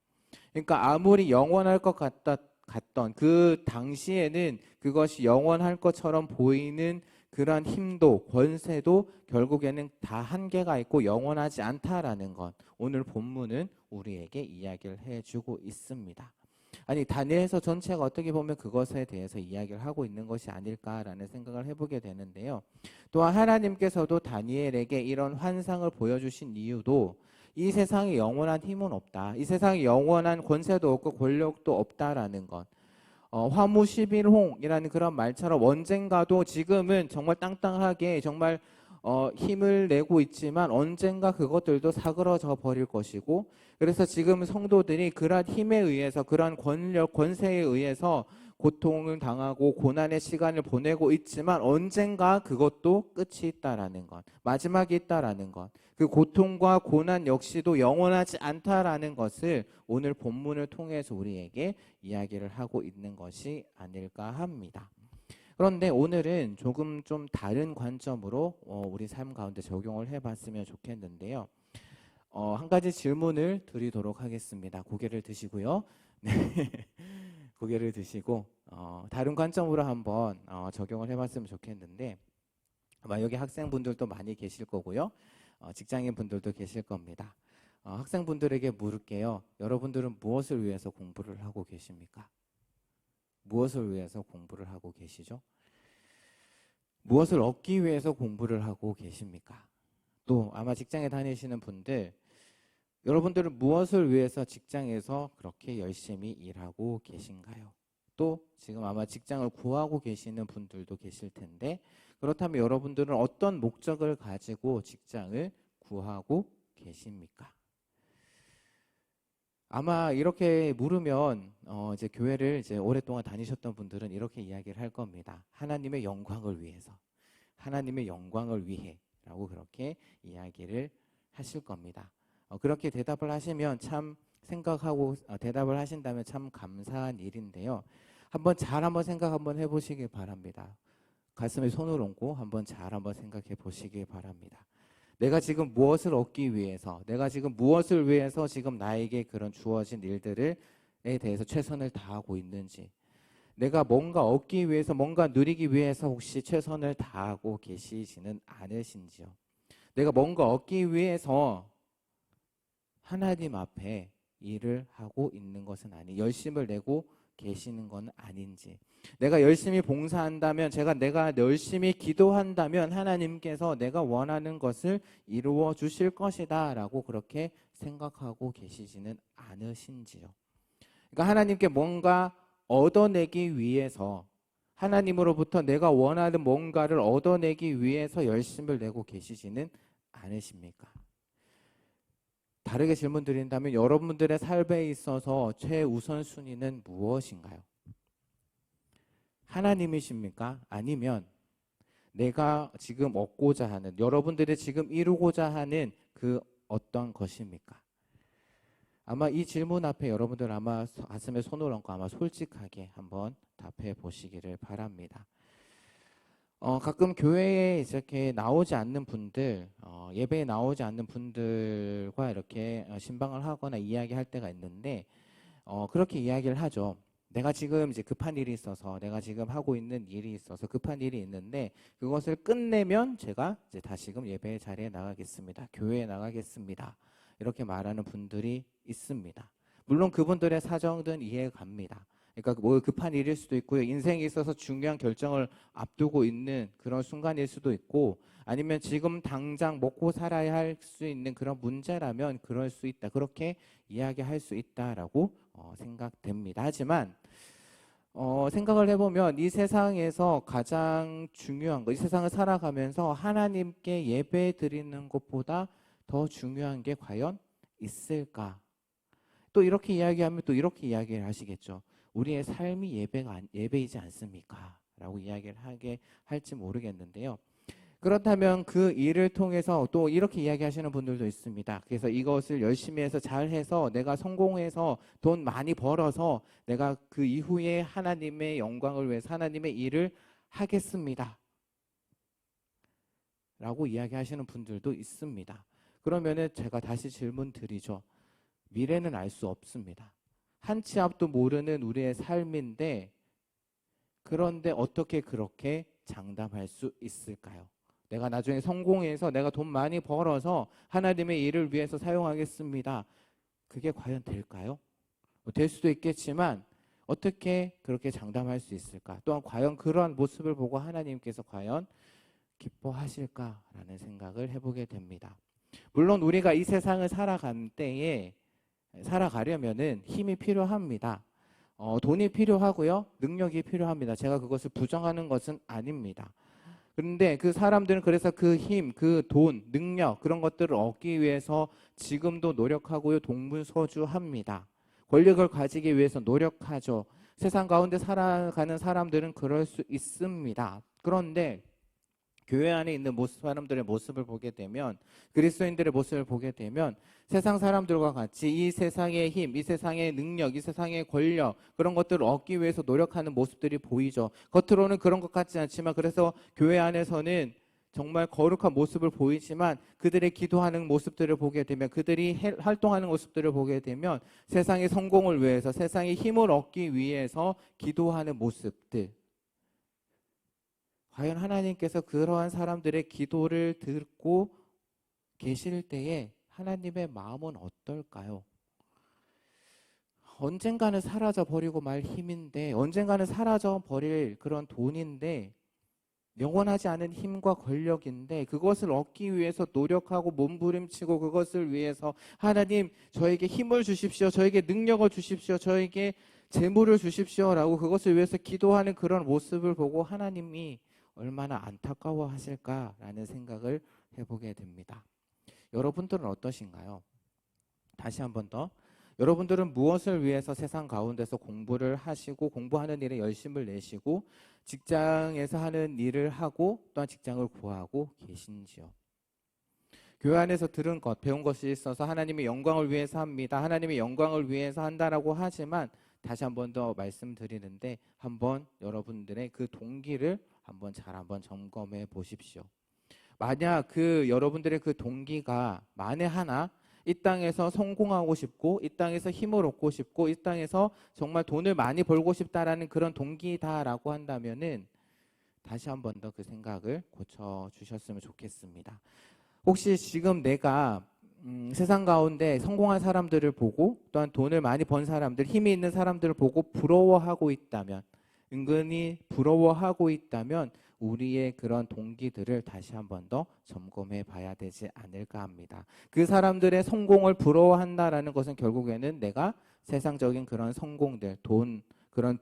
그러니까 아무리 영원할 것 같던 그 당시에는 그것이 영원할 것처럼 보이는 그러한 힘도 권세도 결국에는 다 한계가 있고 영원하지 않다라는 것, 오늘 본문은 우리에게 이야기를 해주고 있습니다. 아니, 다니엘서 전체가 어떻게 보면 그것에 대해서 이야기를 하고 있는 것이 아닐까라는 생각을 해보게 되는데요. 또한 하나님께서도 다니엘에게 이런 환상을 보여주신 이유도 이 세상에 영원한 힘은 없다, 이 세상에 영원한 권세도 없고 권력도 없다라는 것, 화무 11홍이라는 그런 말처럼 언젠가도, 지금은 정말 땅땅하게 정말 힘을 내고 있지만 언젠가 그것들도 사그러져 버릴 것이고, 그래서 지금 성도들이 그러한 힘에 의해서, 그러한 권력, 권세에 의해서 고통을 당하고 고난의 시간을 보내고 있지만 언젠가 그것도 끝이 있다라는 것, 마지막이 있다라는 것, 그 고통과 고난 역시도 영원하지 않다라는 것을 오늘 본문을 통해서 우리에게 이야기를 하고 있는 것이 아닐까 합니다. 그런데 오늘은 조금 좀 다른 관점으로 우리 삶 가운데 적용을 해봤으면 좋겠는데요. 한 가지 질문을 드리도록 하겠습니다. 고개를 드시고요. 네. 고개를 드시고 다른 관점으로 한번 적용을 해봤으면 좋겠는데, 아마 여기 학생분들도 많이 계실 거고요. 직장인분들도 계실 겁니다. 학생분들에게 물을게요. 여러분들은 무엇을 위해서 공부를 하고 계십니까? 무엇을 위해서 공부를 하고 계시죠? 무엇을 얻기 위해서 공부를 하고 계십니까? 또 아마 직장에 다니시는 분들, 여러분들은 무엇을 위해서 직장에서 그렇게 열심히 일하고 계신가요? 또 지금 아마 직장을 구하고 계시는 분들도 계실 텐데, 그렇다면 여러분들은 어떤 목적을 가지고 직장을 구하고 계십니까? 아마 이렇게 물으면 이제 교회를 이제 오랫동안 다니셨던 분들은 이렇게 이야기를 할 겁니다. 하나님의 영광을 위해서, 하나님의 영광을 위해라고 그렇게 이야기를 하실 겁니다. 그렇게 대답을 하시면 참 생각하고 대답을 하신다면 참 감사한 일인데요. 한번 생각 한번 해보시기 바랍니다. 가슴에 손을 얹고 한번 생각해 보시기 바랍니다. 내가 지금 무엇을 얻기 위해서, 내가 지금 무엇을 위해서 지금 나에게 그런 주어진 일들에 대해서 최선을 다하고 있는지, 내가 뭔가 얻기 위해서, 뭔가 누리기 위해서 혹시 최선을 다하고 계시지는 않으신지요? 내가 뭔가 얻기 위해서 하나님 앞에 일을 하고 있는 것은 열심을 내고 계시는 건 아닌지, 내가 열심히 봉사한다면, 내가 열심히 기도한다면 하나님께서 내가 원하는 것을 이루어 주실 것이다 라고 그렇게 생각하고 계시지는 않으신지요? 그러니까 하나님께 뭔가 얻어내기 위해서, 하나님으로부터 내가 원하는 뭔가를 얻어내기 위해서 열심을 내고 계시지는 않으십니까? 다르게 질문 드린다면 여러분들의 삶에 있어서 최우선순위는 무엇인가요? 하나님이십니까? 아니면 내가 지금 얻고자 하는, 여러분들이 지금 이루고자 하는 그 어떤 것입니까? 아마 이 질문 앞에 여러분들 아마 가슴에 손을 얹고 아마 솔직하게 한번 답해 보시기를 바랍니다. 가끔 교회에 이렇게 나오지 않는 분들, 예배에 나오지 않는 분들과 이렇게 신방을 하거나 이야기할 때가 있는데, 그렇게 이야기를 하죠. 내가 지금 이제 급한 일이 있어서, 내가 지금 하고 있는 일이 있어서 급한 일이 있는데, 그것을 끝내면 제가 이제 다시금 예배 자리에 나가겠습니다. 교회에 나가겠습니다. 이렇게 말하는 분들이 있습니다. 물론 그분들의 사정은 이해가 갑니다. 그러니까 뭐 급한 일일 수도 있고요. 인생에 있어서 중요한 결정을 앞두고 있는 그런 순간일 수도 있고, 아니면 지금 당장 먹고 살아야 할 수 있는 그런 문제라면 그럴 수 있다. 그렇게 이야기할 수 있다라고 생각됩니다. 하지만 생각을 해보면 이 세상에서 가장 중요한 거, 이 세상을 살아가면서 하나님께 예배 드리는 것보다 더 중요한 게 과연 있을까? 또 이렇게 이야기하면 또 이렇게 이야기를 하시겠죠. 우리의 삶이 예배이지 않습니까? 라고 이야기를 하게 할지 모르겠는데요. 그렇다면 그 일을 통해서 또 이렇게 이야기하시는 분들도 있습니다. 그래서 이것을 열심히 해서 잘해서 내가 성공해서 돈 많이 벌어서 내가 그 이후에 하나님의 영광을 위해서 하나님의 일을 하겠습니다. 라고 이야기하시는 분들도 있습니다. 그러면은 제가 다시 질문 드리죠. 미래는 알 수 없습니다. 한 치 앞도 모르는 우리의 삶인데 그런데 어떻게 그렇게 장담할 수 있을까요? 내가 나중에 성공해서 내가 돈 많이 벌어서 하나님의 일을 위해서 사용하겠습니다. 그게 과연 될까요? 될 수도 있겠지만 어떻게 그렇게 장담할 수 있을까? 또한 과연 그러한 모습을 보고 하나님께서 과연 기뻐하실까라는 생각을 해보게 됩니다. 물론 우리가 이 세상을 살아간 때에 살아가려면은 힘이 필요합니다. 돈이 필요하고요. 능력이 필요합니다. 제가 그것을 부정하는 것은 아닙니다. 그런데 그 사람들은 그래서 그 힘, 그 돈, 능력 그런 것들을 얻기 위해서 지금도 노력하고요. 동분서주합니다. 권력을 가지기 위해서 노력하죠. 세상 가운데 살아가는 사람들은 그럴 수 있습니다. 그런데 교회 안에 있는 사람들의 모습을 보게 되면 그리스도인들의 모습을 보게 되면 세상 사람들과 같이 이 세상의 힘, 이 세상의 능력, 이 세상의 권력 그런 것들을 얻기 위해서 노력하는 모습들이 보이죠. 겉으로는 그런 것 같지 않지만 그래서 교회 안에서는 정말 거룩한 모습을 보이지만 그들의 기도하는 모습들을 보게 되면 그들이 활동하는 모습들을 보게 되면 세상의 성공을 위해서 세상의 힘을 얻기 위해서 기도하는 모습들 과연 하나님께서 그러한 사람들의 기도를 듣고 계실 때에 하나님의 마음은 어떨까요? 언젠가는 사라져 버리고 말 힘인데 언젠가는 사라져 버릴 그런 돈인데 영원하지 않은 힘과 권력인데 그것을 얻기 위해서 노력하고 몸부림치고 그것을 위해서 하나님 저에게 힘을 주십시오. 저에게 능력을 주십시오. 저에게 재물을 주십시오라고 그것을 위해서 기도하는 그런 모습을 보고 하나님이 얼마나 안타까워하실까라는 생각을 해보게 됩니다. 여러분들은 어떠신가요? 다시 한 번 더. 여러분들은 무엇을 위해서 세상 가운데서 공부를 하시고 공부하는 일에 열심을 내시고 직장에서 하는 일을 하고 또한 직장을 구하고 계신지요? 교회 안에서 들은 것, 배운 것이 있어서 하나님의 영광을 위해서 합니다. 하나님의 영광을 위해서 한다라고 하지만 다시 한 번 더 말씀드리는데 한번 여러분들의 그 동기를 한번 점검해 보십시오. 만약 그 여러분들의 그 동기가 만에 하나 이 땅에서 성공하고 싶고 이 땅에서 힘을 얻고 싶고 이 땅에서 정말 돈을 많이 벌고 싶다라는 그런 동기다라고 한다면은 다시 한 번 더 그 생각을 고쳐 주셨으면 좋겠습니다. 혹시 지금 내가 세상 가운데 성공한 사람들을 보고 또한 돈을 많이 번 사람들, 힘이 있는 사람들을 보고 부러워하고 있다면 은근히 부러워하고 있다면 우리의 그런 동기들을 다시 한 번 더 점검해 봐야 되지 않을까 합니다. 그 사람들의 성공을 부러워한다라는 것은 결국에는 내가 세상적인 그런 성공들, 돈, 그런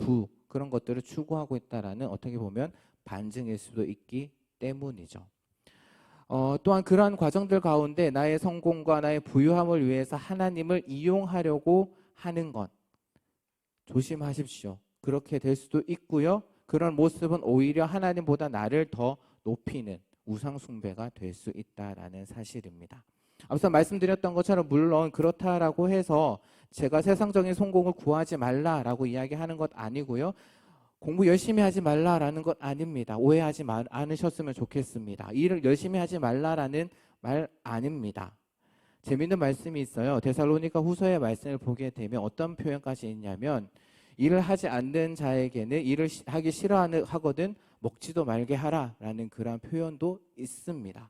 그런 것들을 추구하고 있다라는 어떻게 보면 반증일 수도 있기 때문이죠. 또한 그러한 과정들 가운데 나의 성공과 나의 부유함을 위해서 하나님을 이용하려고 하는 것 조심하십시오. 그렇게 될 수도 있고요. 그런 모습은 오히려 하나님보다 나를 더 높이는 우상 숭배가 될 수 있다라는 사실입니다. 앞서 말씀드렸던 것처럼 물론 그렇다라고 해서 제가 세상적인 성공을 구하지 말라라고 이야기하는 것 아니고요. 공부 열심히 하지 말라라는 것 아닙니다. 오해하지 않으셨으면 좋겠습니다. 일을 열심히 하지 말라라는 말 아닙니다. 재미있는 말씀이 있어요. 데살로니가 후서의 말씀을 보게 되면 어떤 표현까지 있냐면 일을 하지 않는 자에게는 일을 하기 싫어하거든 먹지도 말게 하라라는 그런 표현도 있습니다.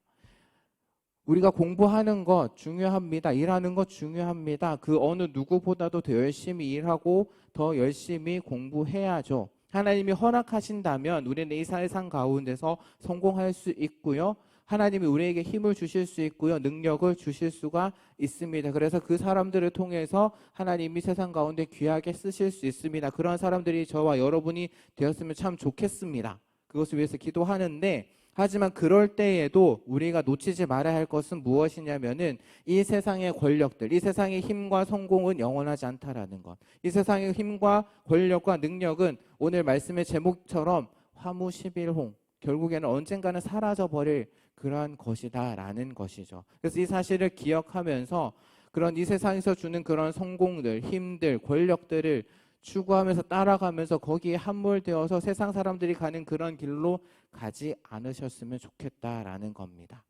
우리가 공부하는 것 중요합니다. 일하는 것 중요합니다. 그 어느 누구보다도 더 열심히 일하고 더 열심히 공부해야죠. 하나님이 허락하신다면 우리는 이 세상 가운데서 성공할 수 있고요. 하나님이 우리에게 힘을 주실 수 있고요. 능력을 주실 수가 있습니다. 그래서 그 사람들을 통해서 하나님이 세상 가운데 귀하게 쓰실 수 있습니다. 그런 사람들이 저와 여러분이 되었으면 참 좋겠습니다. 그것을 위해서 기도하는데, 하지만 그럴 때에도 우리가 놓치지 말아야 할 것은 무엇이냐면은 이 세상의 권력들, 이 세상의 힘과 성공은 영원하지 않다라는 것. 이 세상의 힘과 권력과 능력은 오늘 말씀의 제목처럼 화무 11홍, 결국에는 언젠가는 사라져버릴 그러한 것이다라는 것이죠. 그래서 이 사실을 기억하면서 그런 이 세상에서 주는 그런 성공들, 힘들, 권력들을 추구하면서 따라가면서 거기에 함몰되어서 세상 사람들이 가는 그런 길로 가지 않으셨으면 좋겠다라는 겁니다.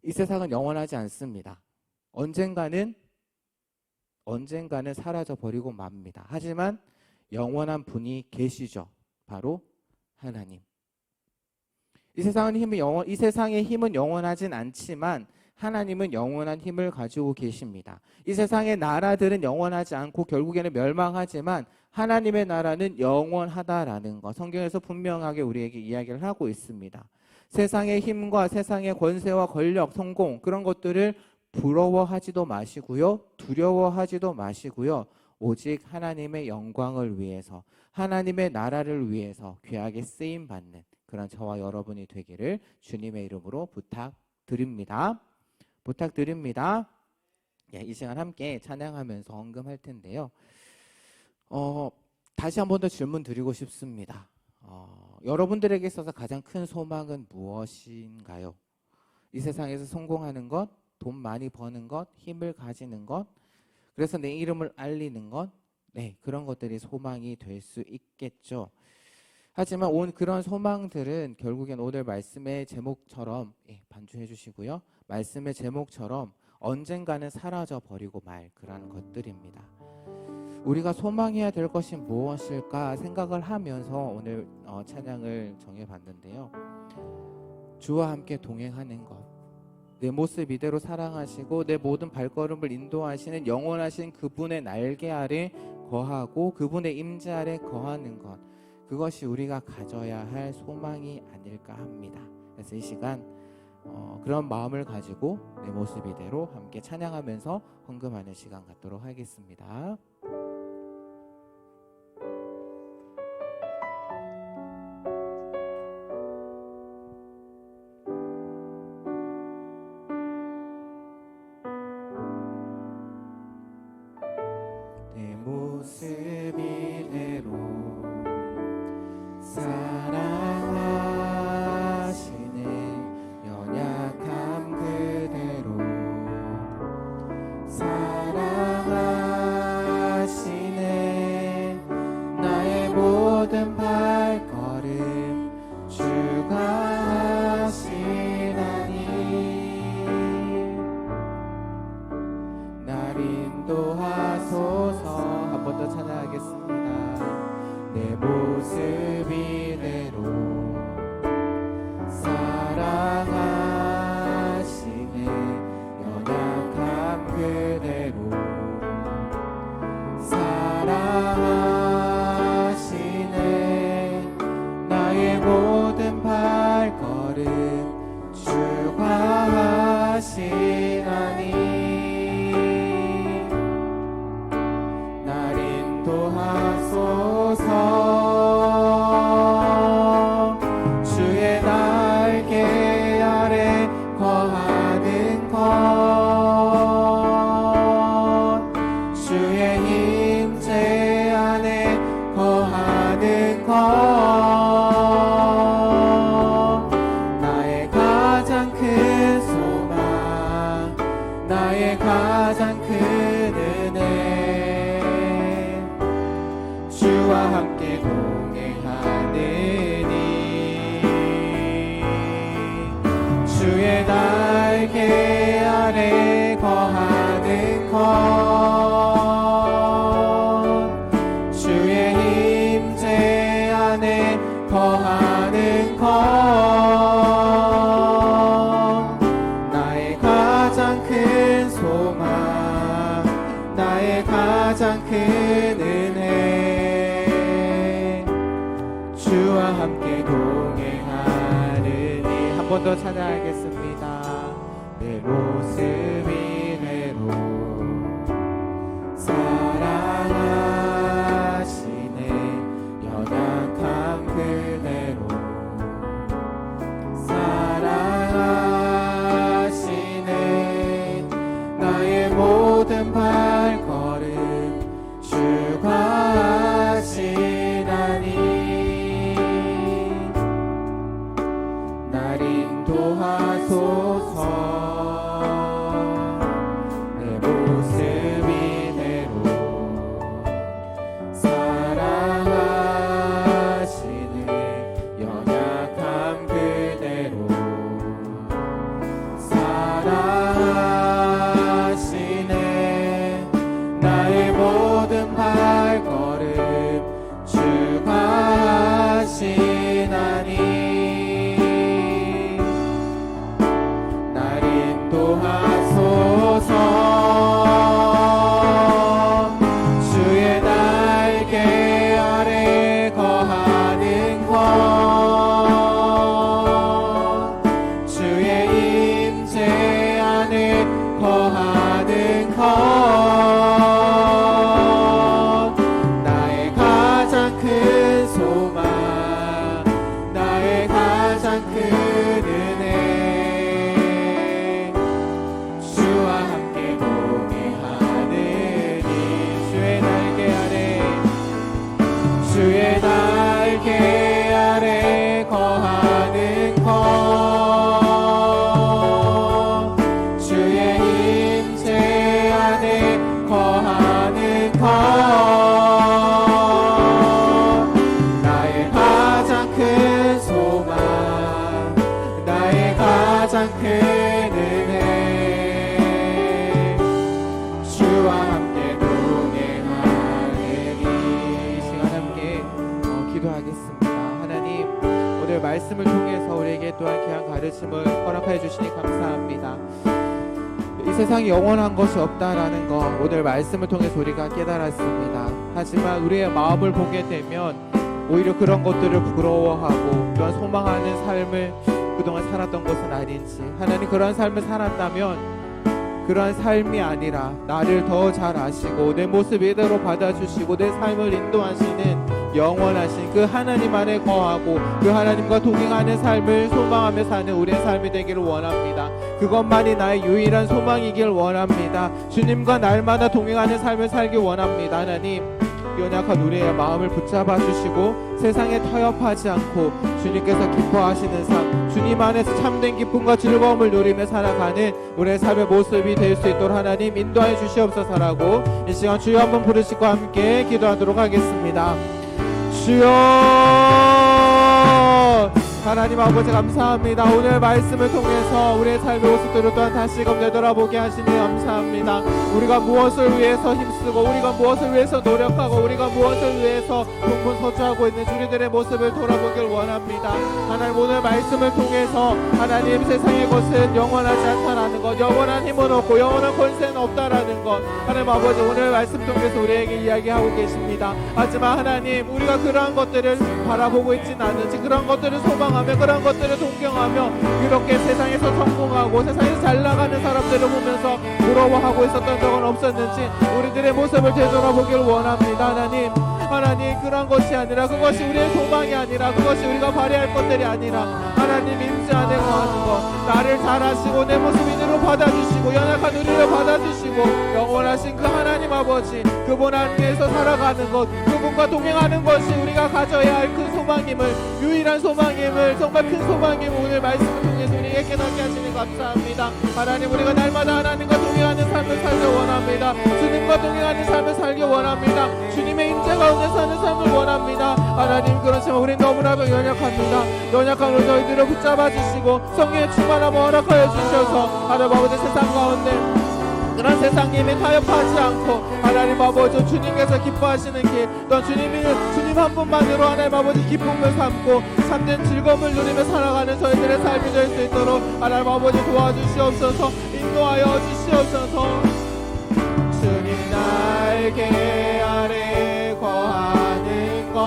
이 세상은 영원하지 않습니다. 언젠가는 사라져 버리고 맙니다. 하지만 영원한 분이 계시죠. 바로 하나님. 이 세상의 힘은 영원하진 않지만 하나님은 영원한 힘을 가지고 계십니다. 이 세상의 나라들은 영원하지 않고 결국에는 멸망하지만 하나님의 나라는 영원하다라는 것, 성경에서 분명하게 우리에게 이야기를 하고 있습니다. 세상의 힘과 세상의 권세와 권력, 성공, 그런 것들을 부러워하지도 마시고요, 두려워하지도 마시고요, 오직 하나님의 영광을 위해서, 하나님의 나라를 위해서 귀하게 쓰임받는 그런 저와 여러분이 되기를 주님의 이름으로 부탁드립니다. 예, 이 시간 함께 찬양하면서 헌금할 텐데요. 다시 한 번 더 질문 드리고 싶습니다. 여러분들에게 있어서 가장 큰 소망은 무엇인가요? 이 세상에서 성공하는 것, 돈 많이 버는 것, 힘을 가지는 것, 그래서 내 이름을 알리는 것, 네, 그런 것들이 소망이 될 수 있겠죠. 하지만 그런 소망들은 결국엔 오늘 말씀의 제목처럼, 반주해 주시고요, 말씀의 제목처럼 언젠가는 사라져 버리고 말 그런 것들입니다. 우리가 소망해야 될 것이 무엇일까 생각을 하면서 오늘 찬양을 정해봤는데요. 주와 함께 동행하는 것, 내 모습 이대로 사랑하시고 내 모든 발걸음을 인도하시는 영원하신 그분의 날개 아래 거하고 그분의 임재 아래 거하는 것, 그것이 우리가 가져야 할 소망이 아닐까 합니다. 그래서 이 시간 그런 마음을 가지고 내 모습 이대로 함께 찬양하면서 헌금하는 시간 갖도록 하겠습니다. 내 모습 이대로 사랑하시네, 연약함 그대로 사랑하시네, 나의 모든 발걸음 주가 하시나니, 날 인도하소서. 한 번 더 찬양하겠습니다. 내 모습 이대로 사랑하시네, 연약함 그대로 사랑하시네, 나의 모든 발걸음 주가 하시나니, 날 인도하소서. 주의 날개 아래 거하는 것, 주의 임재 안에 거하는 것, 나의 가장 큰 소망, 나의 가장 큰 은혜, 주와 함께 동행하느니, 주의 날개 아래 거하는 것, 주의 임재 안에 거하는 것, 나의 가장 큰 소망, 나의 가장 큰 은혜, 주와 함께 동행하느니. 한 한 번 더 찬양하겠습니다. 내 모습 이대로 사랑하시네. 연약함 그대로 사랑하시네. 나의 모든 발걸음 주가 하시나니 날 인도하소서. 내 모습 이대로 사랑하시네. 연약함 그대로 사랑하시네. 나의 모든 발걸음 주가 하시나니 날 인도하소서. 주의 날개 아래 거하는 것 주의 임재 안에 거하는 것 나의 가장 큰 소망 나의 가장 큰 은혜 주와 함께 동행하느니 주의 날개 아래 거하는 것 주의 임재 안에 거하는 것 나의 가장 큰 소망 나의 가장 큰 은혜 주와 함께 동행하느니. 이 시간 함께 기도하겠습니다. 하나님, 오늘 말씀을 통해서 우리에게 또한 귀한 가르침을 허락해 주시니 감사합니다. 이 세상에 영원한 것이 없다라는 것 오늘 말씀을 통해서 우리가 깨달았습니다. 하지만 우리의 마음을 보게 되면 오히려 그런 것들을 부러워하고 그런 소망하는 삶을 그동안 살았던 것은 아닌지, 하나님 그런 삶을 살았다면 그러한 삶이 아니라 나를 더 잘 아시고 내 모습 이대로 받아주시고 내 삶을 인도하시는 영원하신 그 하나님 안에 거하고 그 하나님과 동행하는 삶을 소망하며 사는 우리의 삶이 되기를 원합니다. 그것만이 나의 유일한 소망이길 원합니다. 주님과 날마다 동행하는 삶을 살기 원합니다. 하나님, 연약한 우리의 마음을 붙잡아 주시고 세상에 타협하지 않고 주님께서 기뻐하시는 삶, 주님 안에서 참된 기쁨과 즐거움을 누리며 살아가는 우리의 삶의 모습이 될 수 있도록 하나님 인도하여 주시옵소서라고 이 시간 주여 한번 부르시고 함께 기도하도록 하겠습니다. 주여, 하나님 아버지 감사합니다. 오늘 말씀을 통해서 우리의 삶의 모습들을 또한 다시금 되돌아보게 하시니 감사합니다. 우리가 무엇을 위해서 힘쓰고 우리가 무엇을 위해서 노력하고 우리가 무엇을 위해서 동분서주하고 있는 우리들의 모습을 돌아보길 원합니다. 하나님 오늘 말씀을 통해서 하나님 세상의 것은 영원하지 않다라는 것, 영원한 힘은 없고 영원한 권세는 없다라는 것, 하나님 아버지 오늘 말씀 통해서 우리에게 이야기하고 계십니다. 하지만 하나님 우리가 그러한 것들을 바라보고 있지는 않은지, 그런 것들을 소망하며 그런 것들을 동경하며 그렇게 세상에서 성공하고 세상에서 잘 나가는 사람들을 보면서 부러워하고 있었던 적은 없었는지 우리들의 모습을 되돌아보길 원합니다. 하나님 그런 것이 아니라, 그것이 우리의 소망이 아니라, 그것이 우리가 발휘할 것들이 아니라 하나님 임재 안에 거하는 것, 나를 잘 아시고 내 모습 이대로 받아주시고 연약한 우리를 받아주시고 영원하신 그 하나님 아버지, 그분 안에서 살아가는 것, 그분과 동행하는 것이 우리가 가져야 할 큰 소망임을, 유일한 소망임을, 정말 큰 소망임을 오늘 말씀을 통해서 우리에게 깨닫게 하시니 감사합니다. 하나님 우리가 날마다 하나님과 동행하는 삶을 살기 원합니다. 주님과 동행하는 삶을 살기 원합니다. 주님의 임재 가운데 사는 삶을 원합니다. 하나님 그렇지만 우리는 너무나도 연약합니다. 연약한 우리 너희들을 붙잡아 주시고 성령의 충만함을 허락하여 주셔서 하나님 아버지 세상 가운데 그런 세상님이 타협하지 않고 하나님 아버지 주님께서 기뻐하시는 길, 또 주님 한 분만으로 하나님 아버지 기쁨을 삼고 참된 즐거움을 누리며 살아가는 저희들의 삶이 될 수 있도록 하나님 아버지 도와주시옵소서, 인도하여 주시옵소서. 주님 날개 아래 거하는 것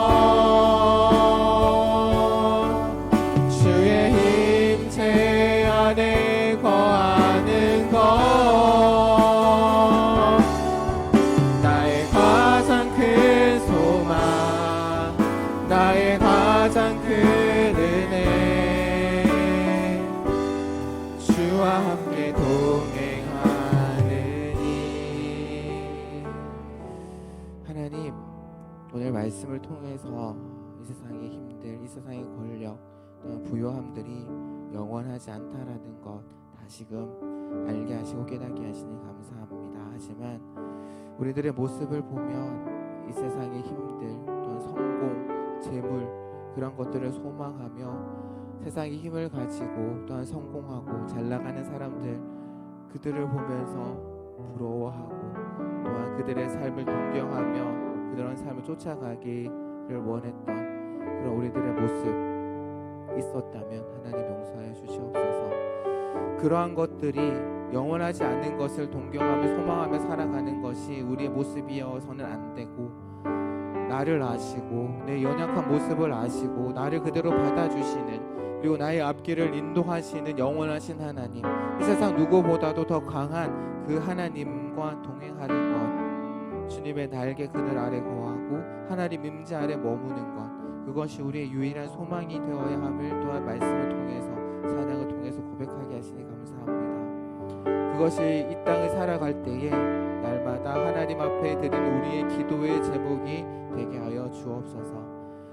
주의 힘 오늘 말씀을 통해서 이 세상의 힘들, 이 세상의 권력, 또한 부요함들이 영원하지 않다라는 것 다시금 알게 하시고 깨닫게 하시니 감사합니다. 하지만 우리들의 모습을 보면 이 세상의 힘들, 또한 성공, 재물 그런 것들을 소망하며 세상의 힘을 가지고 또한 성공하고 잘 나가는 사람들 그들을 보면서 부러워하고 또한 그들의 삶을 동경하며 그런 삶을 쫓아가기를 원했던 그런 우리들의 모습 있었다면 하나님 용서하여 주시옵소서. 그러한 것들이 영원하지 않는 것을 동경하며 소망하며 살아가는 것이 우리의 모습이어서는 안 되고, 나를 아시고 내 연약한 모습을 아시고 나를 그대로 받아주시는, 그리고 나의 앞길을 인도하시는 영원하신 하나님, 이 세상 누구보다도 더 강한 그 하나님과 동행하는 것, 주님의 날개 그늘 아래 거하고 하나님 임재 아래 머무는 것, 그것이 우리의 유일한 소망이 되어야 함을 또한 말씀을 통해서 찬양을 통해서 고백하게 하시니 감사합니다. 그것이 이 땅을 살아갈 때에 날마다 하나님 앞에 드리는 우리의 기도의 제목이 되게 하여 주옵소서.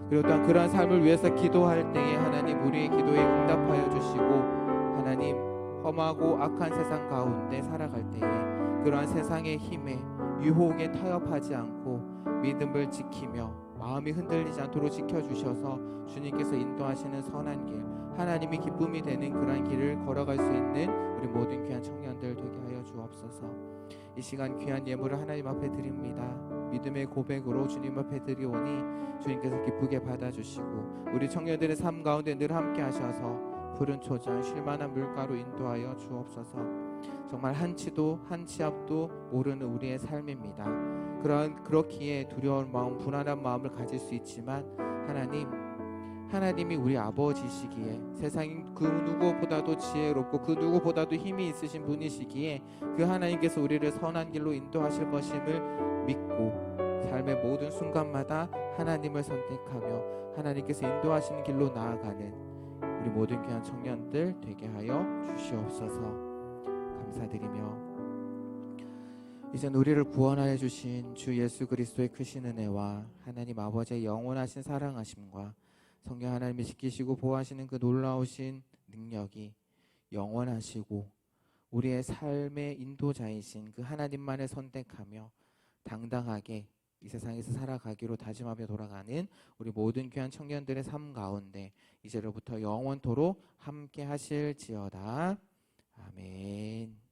그리고 또한 그러한 삶을 위해서 기도할 때에 하나님 우리의 기도에 응답하여 주시고, 하나님 험하고 악한 세상 가운데 살아갈 때에 그러한 세상의 힘에 유혹에 타협하지 않고 믿음을 지키며 마음이 흔들리지 않도록 지켜주셔서 주님께서 인도하시는 선한 길, 하나님이 기쁨이 되는 그러한 길을 걸어갈 수 있는 우리 모든 귀한 청년들 되게 하여 주옵소서. 이 시간 귀한 예물을 하나님 앞에 드립니다. 믿음의 고백으로 주님 앞에 드리오니 주님께서 기쁘게 받아주시고 우리 청년들의 삶 가운데 늘 함께 하셔서 푸른 초장 쉴만한 물가로 인도하여 주옵소서. 정말 한치도 한치 앞도 모르는 우리의 삶입니다. 그렇기에 두려운 마음, 불안한 마음을 가질 수 있지만 하나님이 우리 아버지시기에, 세상인 그 누구보다도 지혜롭고 그 누구보다도 힘이 있으신 분이시기에 그 하나님께서 우리를 선한 길로 인도하실 것임을 믿고 삶의 모든 순간마다 하나님을 선택하며 하나님께서 인도하시는 길로 나아가는 우리 모든 귀한 청년들 되게 하여 주시옵소서. 감사드리며 이제 우리를 구원하여 주신 주 예수 그리스도의 크신 은혜와 하나님 아버지의 영원하신 사랑하심과 성령 하나님이 지키시고 보호하시는 그 놀라우신 능력이 영원하시고 우리의 삶의 인도자이신 그 하나님만을 선택하며 당당하게 이 세상에서 살아가기로 다짐하며 돌아가는 우리 모든 귀한 청년들의 삶 가운데 이제로부터 영원토록 함께 하실지어다. 아멘.